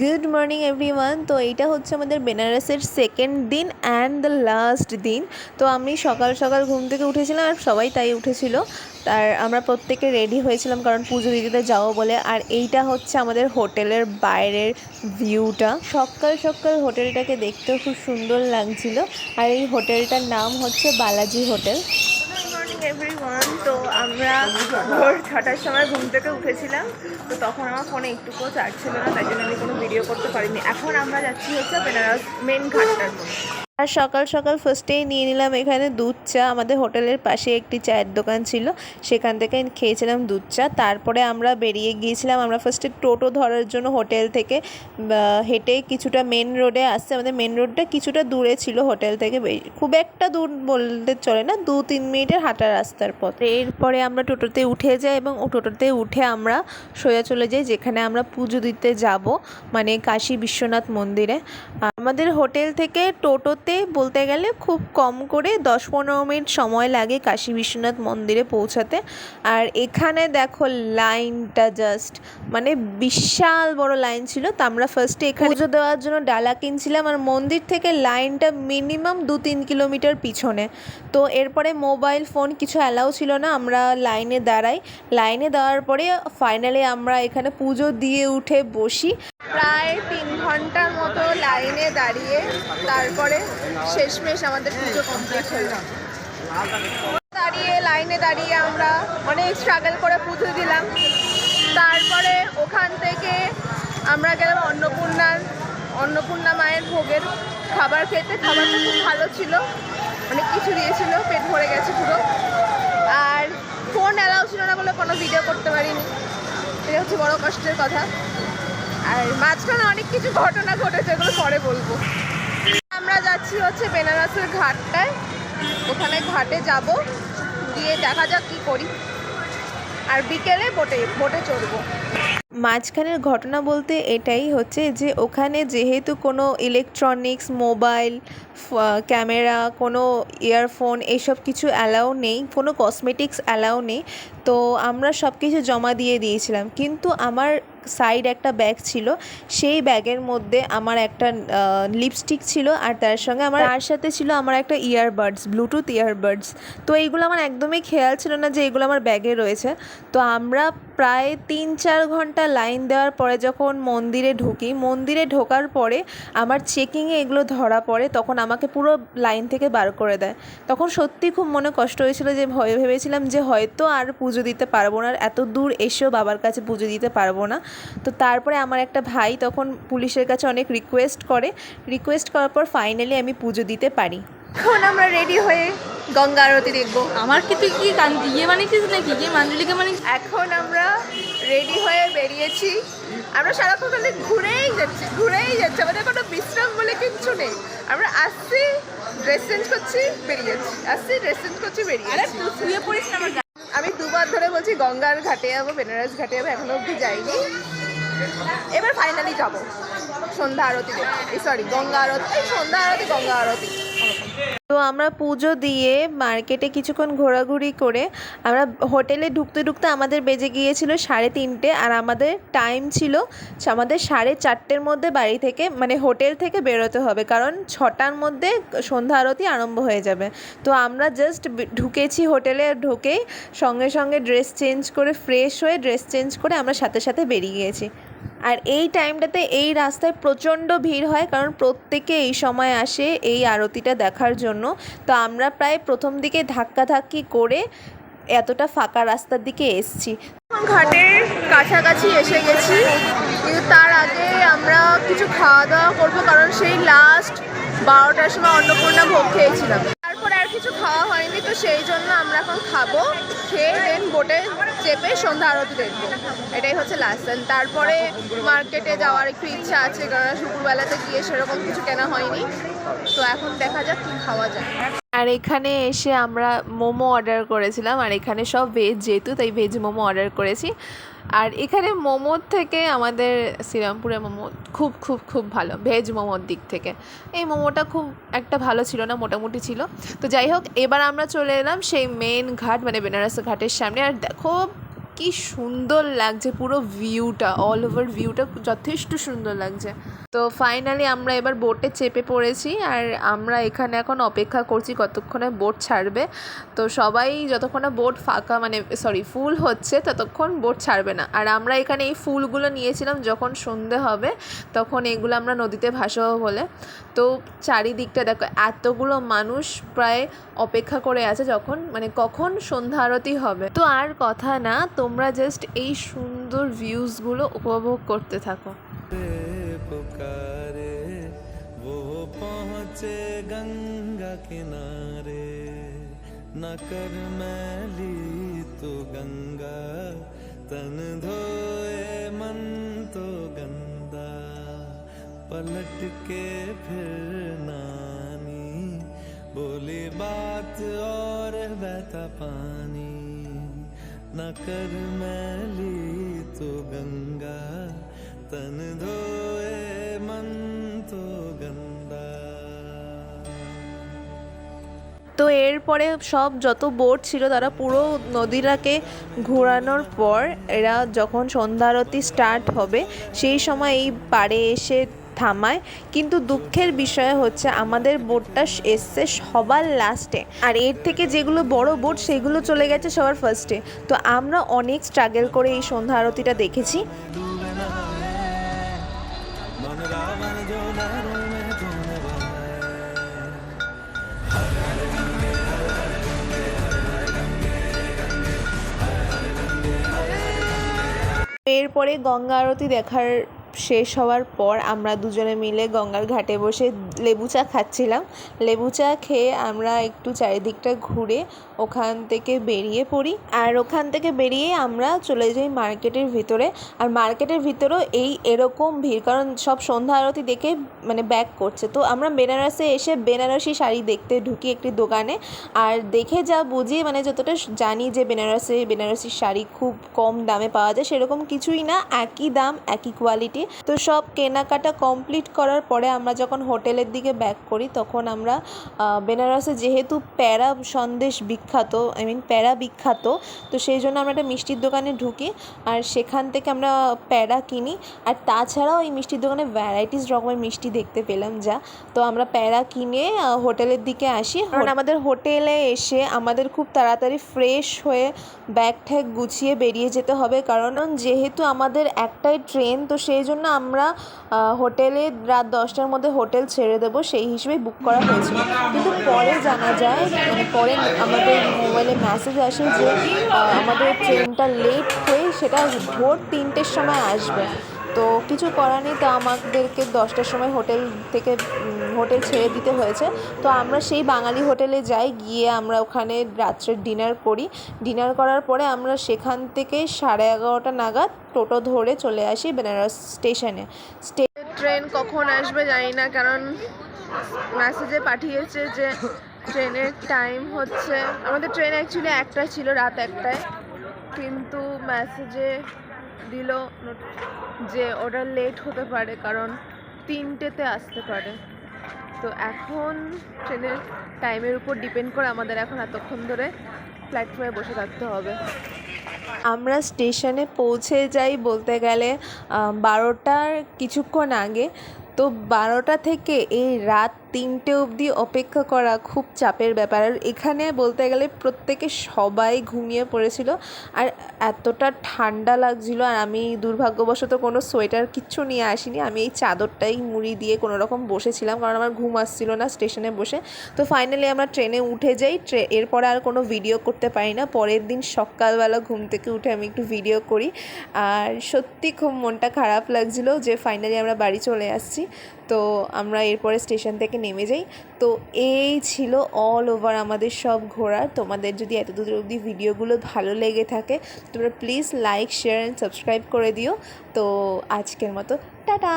Good morning everyone. তো এইটা হচ্ছে আমাদের বেনারসের সেকেন্ড দিন অ্যান্ড দ্য লাস্ট দিন। তো আমি সকাল সকাল ঘুম থেকে উঠেছিলাম আর সবাই তাই উঠেছিল। আর আমরা প্রত্যেকে রেডি হয়েছিলাম কারণ পুজো দিতে যাবো বলে। আর এইটা হচ্ছে আমাদের হোটেলের বাইরের ভিউটা। সকাল সকাল হোটেলটাকে দেখতেও খুব সুন্দর লাগছিল। আর এই হোটেলটার নাম হচ্ছে বালাজি হোটেল। এভরিওয়ান, তো আমরা ভোর 6টার সময় ঘুম থেকে উঠেছিলাম। তো তখন আমার ফোনে একটুকুও চার্জ ছিল না, তাই জন্য আমি কোনো ভিডিও করতে পারিনি। এখন আমরা যাচ্ছি হচ্ছে বেনারস মেন ঘাটটার মধ্যে। আর সকাল সকাল ফার্স্টেই নিয়ে নিলাম এখানে দুধ চা। আমাদের হোটেলের পাশে একটি চায়ের দোকান ছিল, সেখান থেকে খেয়েছিলাম দুধ চা। তারপরে আমরা বেরিয়ে গিয়েছিলাম। আমরা ফার্স্টে টোটো ধরার জন্য হোটেল থেকে হেঁটে কিছুটা মেন রোডে আসছে। আমাদের মেন রোডটা কিছুটা দূরে ছিল হোটেল থেকে, খুব একটা দূর বলতে চলে না, 2-3 মিনিটের হাঁটা রাস্তার পথ। এরপরে আমরা টোটোতে উঠে যাই এবং টোটোতে উঠে আমরা সোজা চলে যাই যেখানে আমরা পুজো দিতে যাব, মানে কাশী বিশ্বনাথ মন্দিরে। আমাদের হোটেল থেকে টোটোতে বলতে গেলে খুব কম করে 10-15 মিনিট সময় লাগে কাশী বিশ্বনাথ মন্দিরে পৌঁছাতে। আর এখানে দেখো লাইনটা জাস্ট মানে বিশাল বড় লাইন ছিল। তো আমরা ফার্স্টে এখানে পুজো দেওয়ার জন্য ডালা কিনছিলাম, আর মন্দির থেকে লাইনটা মিনিমাম 2-3 কিলোমিটার পিছনে। তো এরপরে মোবাইল ফোন কিছু অ্যালাউ ছিল না, আমরা লাইনে দাঁড়াই। লাইনে দেওয়ার পরে ফাইনালি আমরা এখানে পুজো দিয়ে উঠে বসি। প্রায় 3 ঘন্টার মতো লাইনে দাঁড়িয়ে তারপরে শেষমেশ আমাদের পুজো কমপ্লিট হলো। লাইনে দাঁড়িয়ে আমরা অনেক স্ট্রাগল করে পুজো দিলাম। তারপরে ওখান থেকে আমরা গেলাম অন্নপূর্ণা মায়ের ভোগের খাবার খেতে। খাবারটা খুব ভালো ছিল, অনেক কিছু দিয়েছিল, পেট ভরে গেছে পুরো। আর ফোন অ্যালাউ ছিল না বলে কোনো ভিডিও করতে পারিনি, এটা হচ্ছে বড় কষ্টের কথা। আর মাঝখানে অনেক কিছু ঘটনা ঘটেছে, এগুলো পরে বলবো। আমরা যাচ্ছি হচ্ছে বেনারসের ঘাটটায়, ওখানে ঘাটে যাব, গিয়ে দেখা যাক কী করি। আর বিকেলে বোটে চড়বো। মাঝখানের ঘটনা বলতে এটাই হচ্ছে যে ওখানে যেহেতু কোনো ইলেকট্রনিক্স, মোবাইল, ক্যামেরা, কোনো ইয়ারফোন এসব কিছু অ্যালাউ নেই, কোনো কসমেটিক্স অ্যালাউ নেই। তো আমরা সব কিছু জমা দিয়ে দিয়েছিলাম, কিন্তু আমার সাইড একটা ব্যাগ ছিল, সেই ব্যাগের মধ্যে আমার একটা লিপস্টিক ছিল, আর তার সাথে ছিল আমার একটা ইয়ারবাডস, ব্লুটুথ ইয়ারবাডস। তো এইগুলো আমার একদমই খেয়াল ছিল না যে এগুলো আমার ব্যাগে রয়েছে। তো আমরা প্রায় 3-4 ঘন্টা লাইন দেওয়ার পরে যখন মন্দিরে ঢোকার পরে আমার চেকিংয়ে এগুলো ধরা পড়ে, তখন আমাকে পুরো লাইন থেকে বার করে দেয়। তখন সত্যি খুব মনে কষ্ট হয়েছিল, যে ভয়ে ভেবেছিলাম যে হয়তো আর পুজো দিতে পারবো না, এত দূর এসেও বাবার কাছে পুজো দিতে পারবো না। তো তারপরে আমার একটা ভাই তখন পুলিশের কাছে অনেক রিকোয়েস্ট করার পর ফাইনালি আমি পুজো দিতে পারি। এখন আমরা রেডি হয়ে গঙ্গা আরতি দেখবো। আমার কি তুই কি ইয়ে বানিয়েছিস নাকি, কি মাঞ্জলিকা মানে? এখন আমরা রেডি হয়ে বেরিয়েছি। আমরা সারাক্ষণ খালি ঘুরেই যাচ্ছি, আমাদের কোনো বিশ্রাম বলে কিচ্ছু নেই। আমরা আসছি, ড্রেস চেঞ্জ করছি, বেরিয়েছি, শুয়ে পড়িস না। আমি 2বার ধরে বলছি গঙ্গার ঘাটে যাবো, বেনারস ঘাটে যাবো, এখনো অবধি যাইনি। এবার ফাইনালি যাবো সন্ধ্যা আরতি দেখতে, গঙ্গা আরতি। তো আমরা পুজো দিয়ে মার্কেটে কিছুক্ষণ ঘোরাঘুরি করে আমরা হোটেলে ঢুকতে আমাদের বেজে গিয়েছিল 3:30, আর আমাদের টাইম ছিল আমাদের 4:30-র মধ্যে বাড়ি থেকে মানে হোটেল থেকে বেরোতে হবে, কারণ 6টার মধ্যে সন্ধ্যা আরতি আরম্ভ হয়ে যাবে। তো আমরা জাস্ট ঢুকেছি, হোটেলে ঢুকেই সঙ্গে সঙ্গে ফ্রেশ হয়ে ড্রেস চেঞ্জ করে আমরা সাথে সাথে বেরিয়ে গিয়েছি। আর এই টাইমটাতে এই রাস্তায় প্রচণ্ড ভিড় হয়, কারণ প্রত্যেকে এই সময় আসে এই আরতিটা দেখার জন্য। তো আমরা প্রায় প্রথম দিকে ধাক্কাধাক্কি করে এতটা ফাঁকা রাস্তার দিকে এসছি। ঘাটের কাছাকাছি এসে গেছি, কিন্তু তার আগে আমরা কিছু খাওয়া দাওয়া করবো, কারণ সেই লাস্ট 12টার সময় অন্নপূর্ণা ভোগ খেয়েছিলাম। তারপরে আর কিছু খাওয়া হয়নি, তো সেই জন্য আমরা এখন খাবো, খেয়ে দেন বোটে চেপে সন্ধ্যা আরতি দেখবো। এটাই হচ্ছে লাস্ট। তারপরে মার্কেটে যাওয়ার একটু ইচ্ছা আছে, কারণ দুপুরবেলাতে গিয়ে সেরকম কিছু কেনা হয়নি। তো এখন দেখা যাক কী খাওয়া যায়। আর এখানে এসে আমরা মোমো অর্ডার করেছিলাম, আর এখানে সব ভেজ যেহেতু, তাই ভেজ মোমো অর্ডার করেছি। আর এখানে মোমোর থেকে আমাদের শ্রীরামপুরের মোমো খুব খুব খুব ভালো, ভেজ মোমোর দিক থেকে। এই মোমোটা খুব একটা ভালো ছিল না, মোটামুটি ছিল। তো যাই হোক, এবার আমরা চলে এলাম সেই মেন ঘাট মানে বেনারস ঘাটের সামনে। আর দেখো কি সুন্দর লাগছে পুরো ভিউটা, অল ওভার ভিউটা যথেষ্ট সুন্দর লাগছে। তো ফাইনালি আমরা এবার বোটে চেপে পড়েছি, আর আমরা এখানে এখন অপেক্ষা করছি কতক্ষণে বোট ছাড়বে। তো সবাই যতক্ষণে বোট ফাঁকা ফুল হচ্ছে ততক্ষণ বোট ছাড়বে না। আর আমরা এখানে এই ফুলগুলো নিয়েছিলাম যখন সন্ধে হবে তখন এগুলো আমরা নদীতে ভাসাবো বলে। তো চারিদিকটা দেখো, এতগুলো মানুষ প্রায় অপেক্ষা করে আছে কখন সন্ধ্যা আরতি হবে। তো আর কথা না, তোমরা জাস্ট এই সুন্দর ভিউজগুলো উপভোগ করতে থাকো। पुकारे वो पहुँचे गंगा किनारे, न कर मैली तो गंगा, तन धोए मन तो गंदा, पलट के फिर नानी बोली बात और बहता पानी, न कर मैली तो गंगा, तन धोए मन तो गंदा। তো এরপরে সব যত বোট ছিল তারা পুরো নদীটাকে ঘোরানোর পর এরা যখন সন্ধ্যা আরতি স্টার্ট হবে সেই সময় এই পাড়ে এসে থামায়। কিন্তু দুঃখের বিষয় হচ্ছে আমাদের বোটটা এসছে সবার লাস্টে, আর এর থেকে যেগুলো বড় বোট সেগুলো চলে গেছে সবার ফার্স্টে। তো আমরা অনেক স্ট্রাগল করে এই সন্ধ্যা আরতিটা দেখেছি। मन रावण जो लहरों में तुम এরপরে গঙ্গা আরতি দেখার শেষ হওয়ার পর আমরা দুজনে মিলে গঙ্গার ঘাটে বসে লেবু চা খাচ্ছিলাম। লেবু চা খেয়ে আমরা একটু চারিদিকটা ঘুরে ওখান থেকে বেরিয়ে পড়ি, আর ওখান থেকে বেরিয়ে আমরা চলে যাই মার্কেটের ভিতরে। আর মার্কেটের ভিতরেও এরকম ভিড়, কারণ সব সন্ধ্যা আরতি দেখে ব্যাক করছে। তো আমরা বেনারসে এসে বেনারসি শাড়ি দেখতে ঢুকি একটি দোকানে, আর দেখে যা বুঝি যতটা জানি যে বেনারসি শাড়ি খুব কম দামে পাওয়া যায়, সেরকম কিছুই না, একই দাম একই কোয়ালিটি। তো সব কেনাকাটা কমপ্লিট করার পরে আমরা যখন হোটেলের দিকে ব্যাক করি তখন আমরা বেনারসে যেহেতু প্যারা সন্দেশ বিখ্যাত, প্যারা বিখ্যাত, তো সেই জন্য আমরা একটা মিষ্টির দোকানে ঢুকি আর সেখান থেকে আমরা প্যারা কিনি। আর তাছাড়াও এই মিষ্টির দোকানে ভ্যারাইটিস রকমের মিষ্টি দেখতে পেলাম যা। তো আমরা প্যারা কিনে হোটেলের দিকে আসি, কারণ আমাদের হোটেলে এসে আমাদের খুব তাড়াতাড়ি ফ্রেশ হয়ে ব্যাগ ট্যাগ গুছিয়ে বেরিয়ে যেতে হবে, কারণ যেহেতু আমাদের একটাই ট্রেন, তো সেই জন্য আমরা হোটেলে রাত 10টার মধ্যে হোটেল ছেড়ে দেবো সেই হিসেবে বুক করা হয়েছিল। কিন্তু পরে জানা যায়, পরে আমাদের মোবাইলে মেসেজ আসে যে আমাদের ট্রেনটা লেট হয়ে সেটা ভোর 3টের সময় আসবে। তো কিছু করার নেই, তো আমাদেরকে 10টার সময় হোটেল ছেড়ে দিতে হয়েছে। তো আমরা সেই বাঙালি হোটেলে যাই, গিয়ে আমরা ওখানে রাত্রে ডিনার করি। ডিনার করার পরে আমরা সেখান থেকে 11:30 নাগাদ টোটো ধরে চলে আসি বেনারস স্টেশনে। ট্রেন কখন আসবে জানি না, কারণ মেসেজে পাঠিয়েছে যে ট্রেনের টাইম হচ্ছে, আমাদের ট্রেন অ্যাকচুয়ালি 1টা ছিল, রাত 1টায়, কিন্তু মেসেজে দিল যে ওটা লেট হতে পারে, কারণ 3টেতে আসতে পারে। তো এখন ট্রেনের টাইমের উপর ডিপেন্ড করে আমাদের এখন এতক্ষণ ধরে প্ল্যাটফর্মে বসে থাকতে হবে। আমরা স্টেশনে পৌঁছে যাই বলতে গেলে 12টার কিছুক্ষণ আগে। তো 12টা থেকে এই রাত 3টে অবধি অপেক্ষা করা খুব চাপের ব্যাপার। আর এখানে বলতে গেলে প্রত্যেকে সবাই ঘুমিয়ে পড়েছিল, আর এতটা ঠান্ডা লাগছিল। আর আমি দুর্ভাগ্যবশত কোনো সোয়েটার কিচ্ছু নিয়ে আসিনি, আমি এই চাদরটাই মুড়ি দিয়ে কোনো রকম বসেছিলাম, কারণ আমার ঘুম আসছিল না স্টেশনে বসে। তো ফাইনালি আমরা ট্রেনে উঠে যাই। এরপরে আর কোনো ভিডিও করতে পারি না। পরের দিন সকালবেলা ঘুম থেকে উঠে আমি একটু ভিডিও করি, আর সত্যি খুব মনটা খারাপ লাগছিল যে ফাইনালি আমরা বাড়ি চলে আসছি। তো আমরা এরপরে স্টেশন থেকে নেমে যাই। তো এই ছিল অল ওভার আমাদের সব ঘোরার। তোমাদের যদি এতদূর অবধি ভিডিওগুলো ভালো লেগে থাকে তোমরা please like, share and subscribe করে দিও। তো আজকের মতো টাটা।